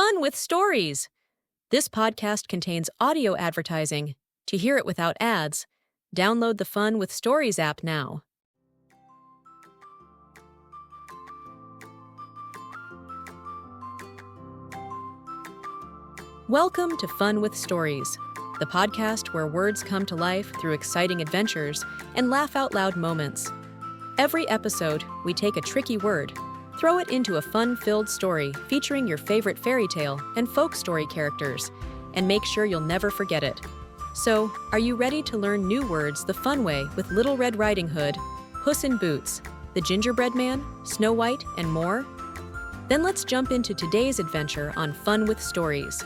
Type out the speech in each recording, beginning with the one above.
Fun with Stories. This podcast contains audio advertising. To hear it without ads, download the Fun with Stories app now. Welcome to Fun with Stories, the podcast where words come to life through exciting adventures and laugh-out-loud moments. Every episode, we take a tricky word, throw it into a fun-filled story featuring your favorite fairy tale and folk story characters, and make sure you'll never forget it. So, are you ready to learn new words the fun way with Little Red Riding Hood, Puss in Boots, the Gingerbread Man, Snow White, and more? Then let's jump into today's adventure on Fun with Stories.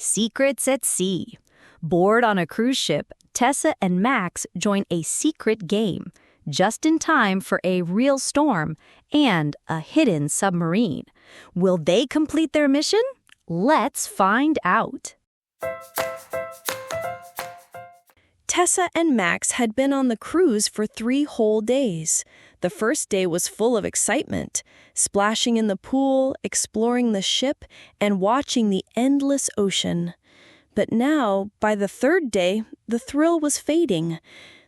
Secrets at Sea. Board on a cruise ship, Tessa and Max join a secret game, just in time for a real storm and a hidden submarine. Will they complete their mission? Let's find out. Tessa and Max had been on the cruise for 3 whole days. The first day was full of excitement, splashing in the pool, exploring the ship, and watching the endless ocean. But now, by the 3rd day, the thrill was fading.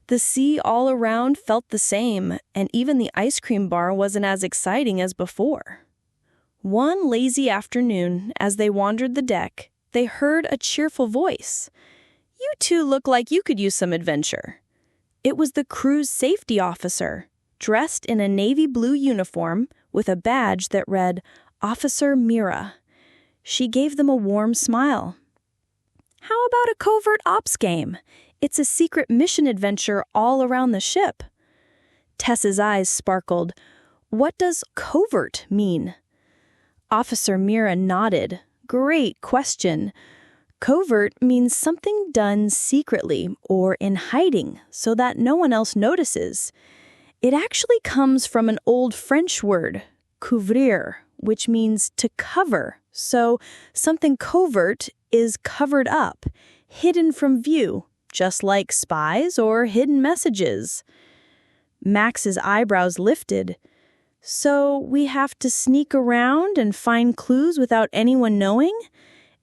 The sea all around felt the same, and even the ice cream bar wasn't as exciting as before. One lazy afternoon, as they wandered the deck, they heard a cheerful voice. "You two look like you could use some adventure." It was the cruise safety officer, dressed in a navy blue uniform with a badge that read, Officer Mira. She gave them a warm smile. "How about a Covert Ops game? It's a secret mission adventure all around the ship." Tessa's eyes sparkled. "What does covert mean?" Officer Mira nodded. "Great question. Covert means something done secretly or in hiding so that no one else notices. It actually comes from an old French word, couvrir, which means to cover. So something covert is covered up, hidden from view, just like spies or hidden messages." Max's eyebrows lifted. "So we have to sneak around and find clues without anyone knowing?"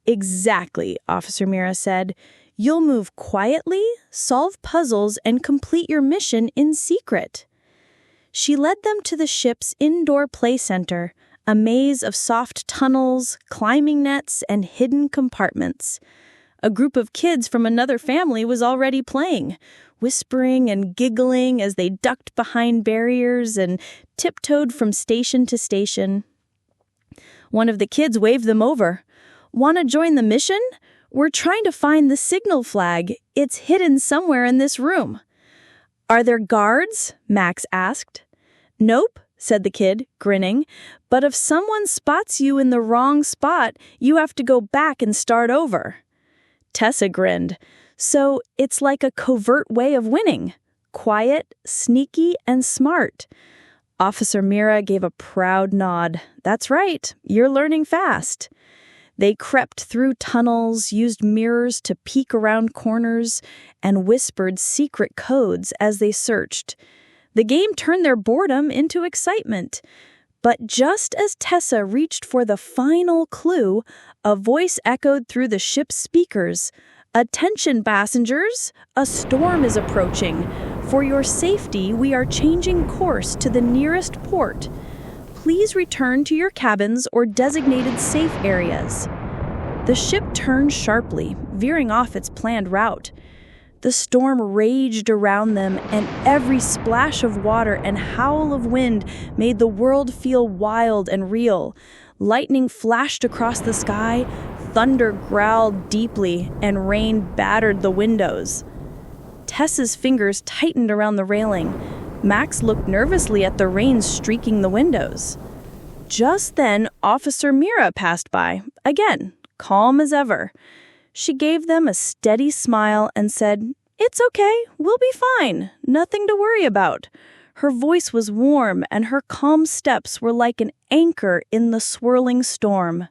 "Exactly," Officer Mira said. "You'll move quietly, solve puzzles, and complete your mission in secret." She led them to the ship's indoor play center, a maze of soft tunnels, climbing nets, and hidden compartments. A group of kids from another family was already playing, whispering and giggling as they ducked behind barriers and tiptoed from station to station. One of the kids waved them over. "Want to join the mission? We're trying to find the signal flag. It's hidden somewhere in this room." "Are there guards?" Max asked. "Nope," said the kid, grinning. "But if someone spots you in the wrong spot, you have to go back and start over." Tessa grinned. "So it's like a covert way of winning. Quiet, sneaky, and smart." Officer Mira gave a proud nod. "That's right. You're learning fast." They crept through tunnels, used mirrors to peek around corners, and whispered secret codes as they searched. The game turned their boredom into excitement. But just as Tessa reached for the final clue, a voice echoed through the ship's speakers. "Attention, passengers! A storm is approaching. For your safety, we are changing course to the nearest port. Please return to your cabins or designated safe areas." The ship turned sharply, veering off its planned route. The storm raged around them, and every splash of water and howl of wind made the world feel wild and real. Lightning flashed across the sky, thunder growled deeply, and rain battered the windows. Tessa's fingers tightened around the railing. Max looked nervously at the rain streaking the windows. Just then, Officer Mira passed by, again, calm as ever. She gave them a steady smile and said, "It's okay, we'll be fine, nothing to worry about." Her voice was warm, and her calm steps were like an anchor in the swirling storm.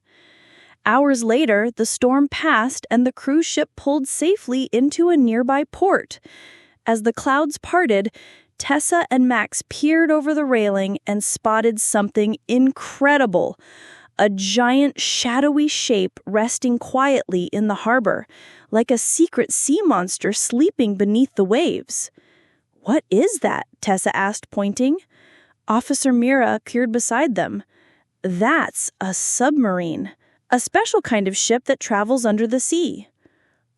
Hours later, the storm passed and the cruise ship pulled safely into a nearby port. As the clouds parted, Tessa and Max peered over the railing and spotted something incredible. A giant shadowy shape resting quietly in the harbor, like a secret sea monster sleeping beneath the waves. "What is that?" Tessa asked, pointing. Officer Mira appeared beside them. "That's a submarine, a special kind of ship that travels under the sea."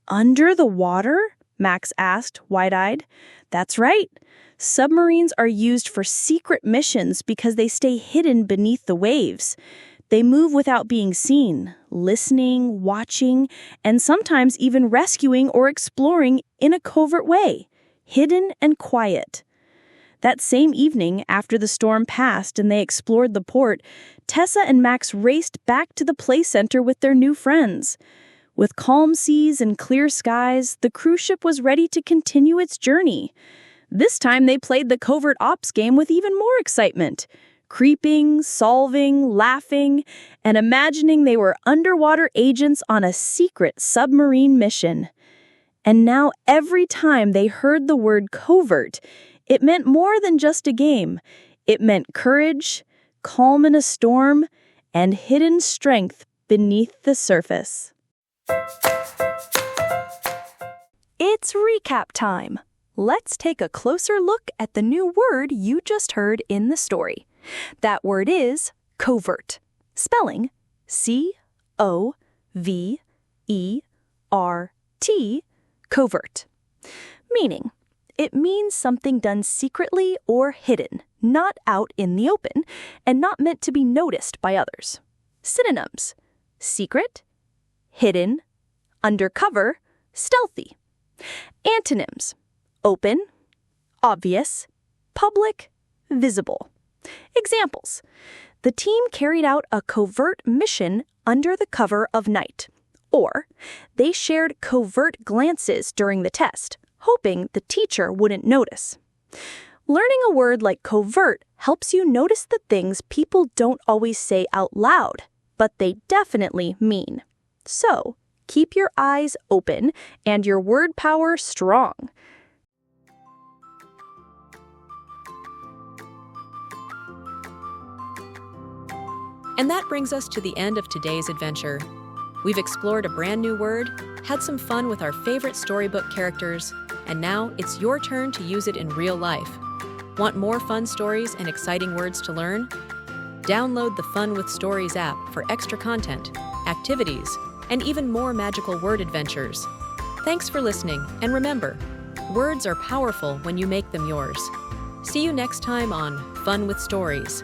"Under the water?" Max asked, wide-eyed. "That's right. Submarines are used for secret missions because they stay hidden beneath the waves. They move without being seen, listening, watching, and sometimes even rescuing or exploring in a covert way, hidden and quiet." That same evening, after the storm passed and they explored the port, Tessa and Max raced back to the play center with their new friends. With calm seas and clear skies, the cruise ship was ready to continue its journey. This time they played the Covert Ops game with even more excitement. Creeping, solving, laughing, and imagining they were underwater agents on a secret submarine mission. And now every time they heard the word covert, it meant more than just a game. It meant courage, calm in a storm, and hidden strength beneath the surface. It's recap time. Let's take a closer look at the new word you just heard in the story. That word is covert, spelling C-O-V-E-R-T, covert. Meaning, it means something done secretly or hidden, not out in the open, and not meant to be noticed by others. Synonyms: secret, hidden, undercover, stealthy. Antonyms: open, obvious, public, visible. Examples: the team carried out a covert mission under the cover of night. Or, they shared covert glances during the test, hoping the teacher wouldn't notice. Learning a word like covert helps you notice the things people don't always say out loud, but they definitely mean. So, keep your eyes open and your word power strong. And that brings us to the end of today's adventure. We've explored a brand new word, had some fun with our favorite storybook characters, and now it's your turn to use it in real life. Want more fun stories and exciting words to learn? Download the Fun with Stories app for extra content, activities, and even more magical word adventures. Thanks for listening, and remember, words are powerful when you make them yours. See you next time on Fun with Stories.